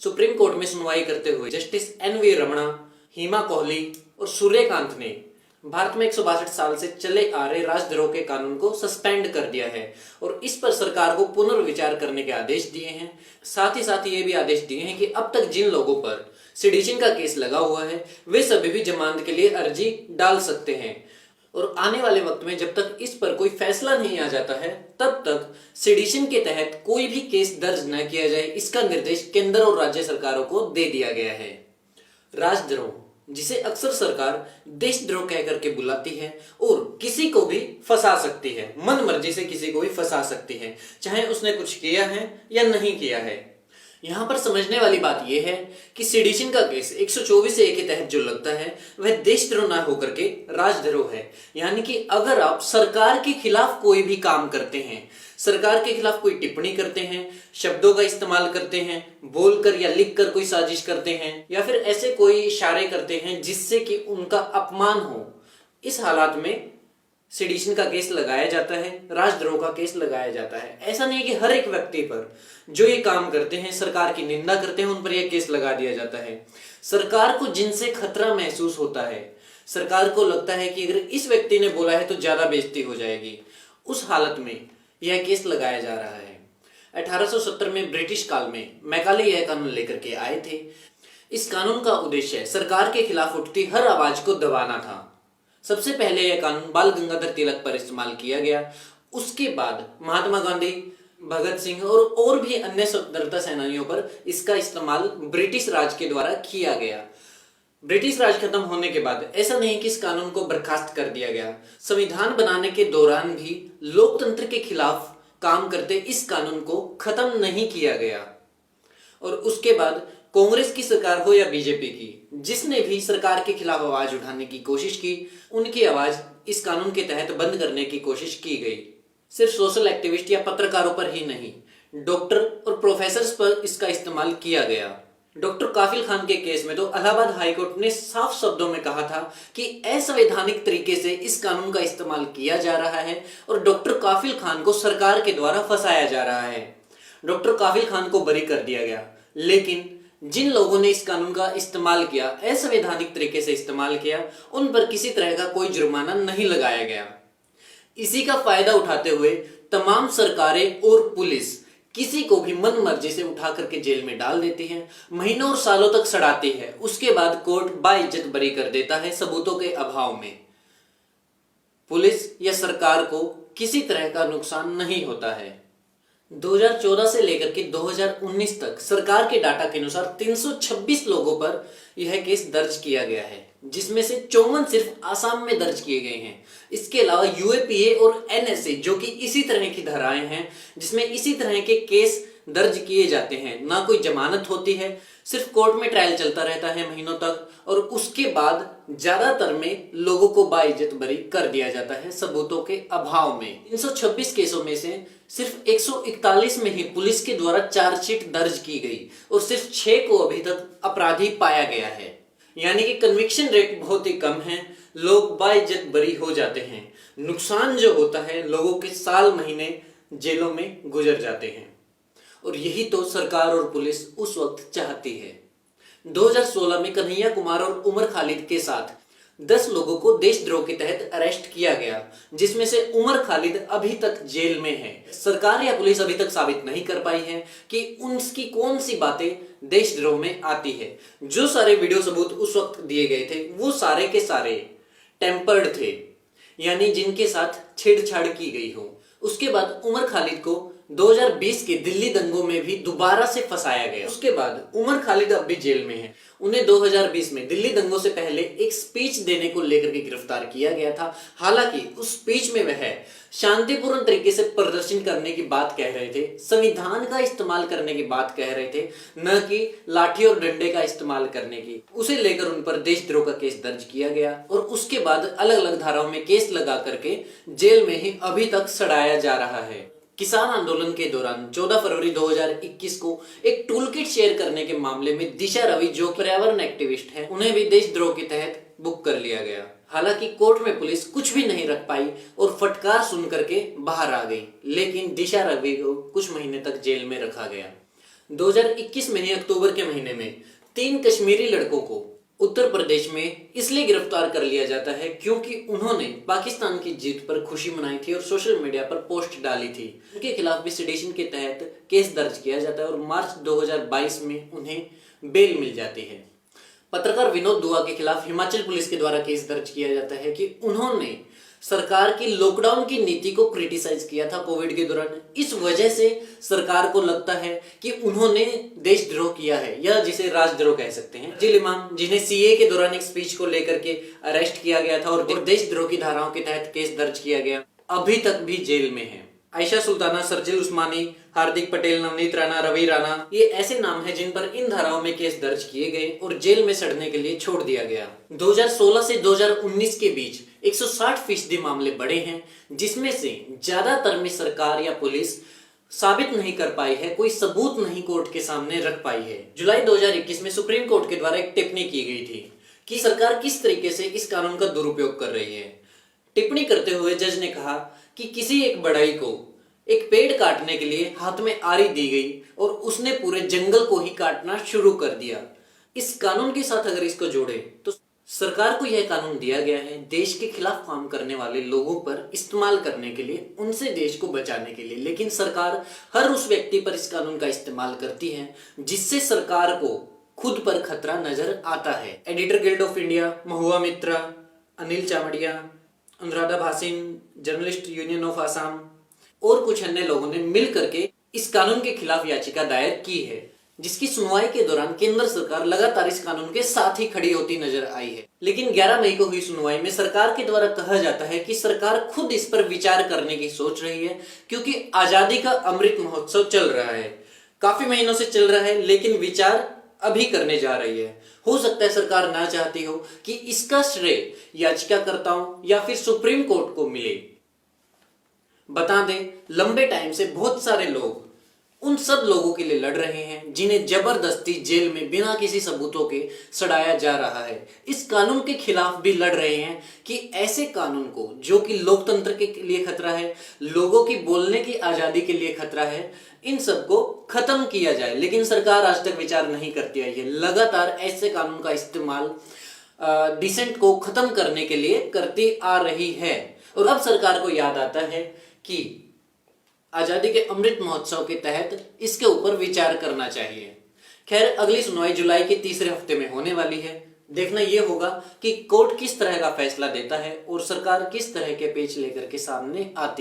Supreme court में सुनवाई करते हुए जस्टिस एन.वी. रमणा, हिमा कोहली और सूर्यकांत ने भारत में 162 साल से चले आ रहे राजद्रोह के कानून को सस्पेंड कर दिया है और इस पर सरकार को पुनर्विचार करने के आदेश दिए हैं। साथ ही ये भी आदेश दिए हैं कि अब तक जिन लोगों पर सेडिशन का केस लगा हुआ है वे सभी भी जमानत के लिए अर्जी डाल सकते हैं और आने वाले वक्त में जब तक इस पर कोई फैसला नहीं आ जाता है तब तक सेडिशन के तहत कोई भी केस दर्ज न किया जाए, इसका निर्देश केंद्र और राज्य सरकारों को दे दिया गया है। राजद्रोह, जिसे अक्सर सरकार देशद्रोह कह करके बुलाती है और किसी को भी फंसा सकती है, मन मर्जी से किसी को भी फंसा सकती है, चाहे उसने कुछ किया है या नहीं किया है। यहाँ पर समझने वाली बात यह है कि सेडिशन का केस 124A के तहत जो लगता है वह देशद्रोह ना होकर के राजद्रोह है। यानी कि अगर आप सरकार के खिलाफ कोई भी काम करते हैं, सरकार के खिलाफ कोई टिप्पणी करते हैं, शब्दों का इस्तेमाल करते हैं, बोलकर या लिखकर कोई साजिश करते हैं या फिर ऐसे कोई इशारे करते हैं जिससे कि उनका अपमान हो, इस हालात में सेडिशन का केस लगाया जाता है, राजद्रोह का केस लगाया जाता है। ऐसा नहीं कि हर एक व्यक्ति पर जो ये काम करते हैं, सरकार की निंदा करते हैं, उन पर यह केस लगा दिया जाता है। सरकार को जिनसे खतरा महसूस होता है, सरकार को लगता है कि अगर इस व्यक्ति ने बोला है तो ज्यादा बेइज्जती हो जाएगी, उस हालत में यह केस लगाया जा रहा है। 1870 में ब्रिटिश काल में मैकाले यह कानून लेकर के आए थे। इस कानून का उद्देश्य सरकार के खिलाफ उठती हर आवाज को दबाना था। सबसे पहले यह कानून बाल गंगाधर तिलक पर इस्तेमाल किया गया। उसके बाद महात्मा गांधी, भगत सिंह और भी अन्य स्वतंत्रता सेनानियों पर इसका इस्तेमाल ब्रिटिश राज के द्वारा किया गया। ब्रिटिश राज खत्म होने के बाद ऐसा नहीं कि इस कानून को बर्खास्त कर दिया गया, संविधान बनाने के दौरान भी लोकतंत्र के खिलाफ काम करते इस कानून को खत्म नहीं किया गया। और उसके बाद कांग्रेस की सरकार हो या बीजेपी की, जिसने भी सरकार के खिलाफ आवाज उठाने की कोशिश की, उनकी आवाज इस कानून के तहत बंद करने की कोशिश की गई। सिर्फ सोशल एक्टिविस्ट या पत्रकारों पर ही नहीं, डॉक्टर और प्रोफेसर्स पर इसका इस्तेमाल किया गया। डॉक्टर काफिल खान के केस में तो इलाहाबाद हाईकोर्ट ने साफ शब्दों में कहा था कि असंवैधानिक तरीके से इस कानून का इस्तेमाल किया जा रहा है और डॉक्टर काफिल खान को सरकार के द्वारा फंसाया जा रहा है। डॉक्टर काफिल खान को बरी कर दिया गया, लेकिन जिन लोगों ने इस कानून का इस्तेमाल किया, असंवैधानिक तरीके से इस्तेमाल किया, उन पर किसी तरह का कोई जुर्माना नहीं लगाया गया। इसी का फायदा उठाते हुए तमाम सरकारें और पुलिस किसी को भी मन मर्जी से उठा करके जेल में डाल देती है, महीनों और सालों तक सड़ाती है। उसके बाद कोर्ट बाइज्जत बरी कर देता है सबूतों के अभाव में। पुलिस या सरकार को किसी तरह का नुकसान नहीं होता है। 2014 से लेकर के 2019 तक सरकार के डाटा के अनुसार 326 लोगों पर यह केस दर्ज किया गया है, जिसमें से 54 सिर्फ आसाम में दर्ज किए गए हैं। इसके अलावा यूएपीए और एनएसए, जो कि इसी तरह की धाराएं हैं जिसमें इसी तरह के केस दर्ज किए जाते हैं, ना कोई जमानत होती है, सिर्फ कोर्ट में ट्रायल चलता रहता है महीनों तक और उसके बाद ज्यादातर में लोगों को बाइज्जत बरी कर दिया जाता है सबूतों के अभाव में। 326 केसों में से सिर्फ 141 में ही पुलिस के द्वारा चार्जशीट दर्ज की गई और सिर्फ 6 को अभी तक अपराधी पाया गया है। यानी कि कन्विक्शन रेट बहुत ही कम है, लोग बाइज्जत बरी हो जाते हैं। नुकसान जो होता है, लोगों के साल महीने जेलों में गुजर जाते हैं और यही तो सरकार और पुलिस उस वक्त चाहती है। 2016 में कन्हैया कुमार और उमर खालिद के साथ 10 लोगों को देशद्रोह के तहत अरेस्ट किया गया, जिसमें से उमर खालिद अभी तक जेल में है। सरकार या पुलिस अभी तक साबित नहीं कर पाई है कि उनकी कौन सी बातें देशद्रोह में आती है। जो सारे वीडियो सबूत उस वक्त दिए गए थे वो सारे के सारे टेम्पर्ड थे, यानी जिनके साथ छेड़छाड़ की गई हो। उसके बाद उमर खालिद को 2020 के दिल्ली दंगों में भी दोबारा से फंसाया गया। उसके बाद उमर खालिद अब भी जेल में है। उन्हें 2020 में दिल्ली दंगों से पहले एक स्पीच देने को लेकर के गिरफ्तार किया गया था। हालांकि उस स्पीच में वह शांतिपूर्ण तरीके से प्रदर्शन करने की बात कह रहे थे, संविधान का इस्तेमाल करने की बात कह रहे थे, न कि लाठी और डंडे का इस्तेमाल करने की। उसे लेकर उन पर देशद्रोह का केस दर्ज किया गया और उसके बाद अलग अलग धाराओं में केस लगा करके जेल में ही अभी तक सड़ाया जा रहा है। किसान आंदोलन के दौरान 14 फरवरी 2021 को एक टूलकिट शेयर करने के मामले में दिशा रवि, जो पर्यावरण एक्टिविस्ट हैं, उन्हें भी देशद्रोह के तहत बुक कर लिया गया। हालांकि कोर्ट में पुलिस कुछ भी नहीं रख पाई और फटकार सुन करके बाहर आ गई, लेकिन दिशा रवि को कुछ महीने तक जेल में रखा गया। 2021 में ही अक्टूबर के महीने में 3 कश्मीरी लड़कों को उत्तर प्रदेश में इसलिए गिरफ्तार कर लिया जाता है क्योंकि उन्होंने पाकिस्तान की जीत पर खुशी मनाई थी और सोशल मीडिया पर पोस्ट डाली थी। उनके खिलाफ भी सेडिशन के तहत केस दर्ज किया जाता है और मार्च 2022 में उन्हें बेल मिल जाती है। पत्रकार विनोद दुआ के खिलाफ हिमाचल पुलिस के द्वारा केस दर्ज किया जाता है कि उन्होंने सरकार की लॉकडाउन की नीति को क्रिटिसाइज किया था कोविड के दौरान। इस वजह से सरकार को लगता है कि उन्होंने देशद्रोह किया है, या जिसे राजद्रोह कह सकते हैं। जिल इमाम, जिन्हें सीए के दौरान एक स्पीच को लेकर के अरेस्ट किया गया था और देशद्रोह की धाराओं के तहत केस दर्ज किया गया, अभी तक भी जेल में है। आयशा सुल्ताना, सरजिल उस्मानी, हार्दिक पटेल, नवनीत राणा, रवि राणा, ये ऐसे नाम हैं जिन पर इन धाराओं में केस दर्ज किए गए और जेल में सड़ने के लिए छोड़ दिया गया। 2016 से 2019 के बीच 160% मामले बढ़े हैं, जिसमें से ज्यादातर में सरकार या पुलिस साबित नहीं कर पाई है, कोई सबूत नहीं कोर्ट के सामने रख पाई है। जुलाई 2021 में सुप्रीम कोर्ट के द्वारा एक टिप्पणी की गई थी कि सरकार किस तरीके से इस कानून का दुरुपयोग कर रही है। टिप्पणी करते हुए जज ने कहा कि किसी एक बढ़ई को एक पेड़ काटने के लिए हाथ में आरी दी गई और उसने पूरे जंगल को ही काटना शुरू कर दिया। इस कानून के साथ अगर इसको जोड़े तो सरकार को यह कानून दिया गया है देश के खिलाफ काम करने वाले लोगों पर इस्तेमाल करने के लिए, उनसे देश को बचाने के लिए, लेकिन सरकार हर उस व्यक्ति पर इस कानून का इस्तेमाल करती है जिससे सरकार को खुद पर खतरा नजर आता है। Editor Guild of India, Mahua Mitra, Anil Chamadia, Anuradha Bhasin, Journalist Union of Assam और कुछ अन्य लोगों ने मिल करके इस कानून के खिलाफ याचिका दायर की है, जिसकी सुनवाई के दौरान केंद्र सरकार लगातार इस कानून के साथ ही खड़ी होती नजर आई है। लेकिन 11 मई को हुई सुनवाई में सरकार के द्वारा कहा जाता है कि सरकार खुद इस पर विचार करने की सोच रही है, क्योंकि आजादी का अमृत महोत्सव चल रहा है, काफी महीनों से चल रहा है, लेकिन विचार अभी करने जा रही है। हो सकता है सरकार ना चाहती हो कि इसका श्रेय याचिकाकर्ताओं या फिर सुप्रीम कोर्ट को मिले। बता दें, लंबे टाइम से बहुत सारे लोग उन सब लोगों के लिए लड़ रहे हैं जिन्हें जबरदस्ती जेल में बिना किसी सबूतों के सड़ाया जा रहा है। इस कानून के खिलाफ भी लड़ रहे हैं कि ऐसे कानून को, जो कि लोकतंत्र के लिए खतरा है, लोगों की बोलने की आजादी के लिए खतरा है, इन सबको खत्म किया जाए। लेकिन सरकार आज तक विचार नहीं करती आई है। लगातार ऐसे कानून का इस्तेमाल डिसेंट को खत्म करने के लिए करती आ रही है और अब सरकार को याद आता है कि आजादी के अमृत महोत्सव के तहत इसके ऊपर विचार करना चाहिए। खैर, अगली सुनवाई जुलाई के तीसरे हफ्ते में होने वाली है। देखना यह होगा कि कोर्ट किस तरह का फैसला देता है और सरकार किस तरह के पेच लेकर के सामने आती है।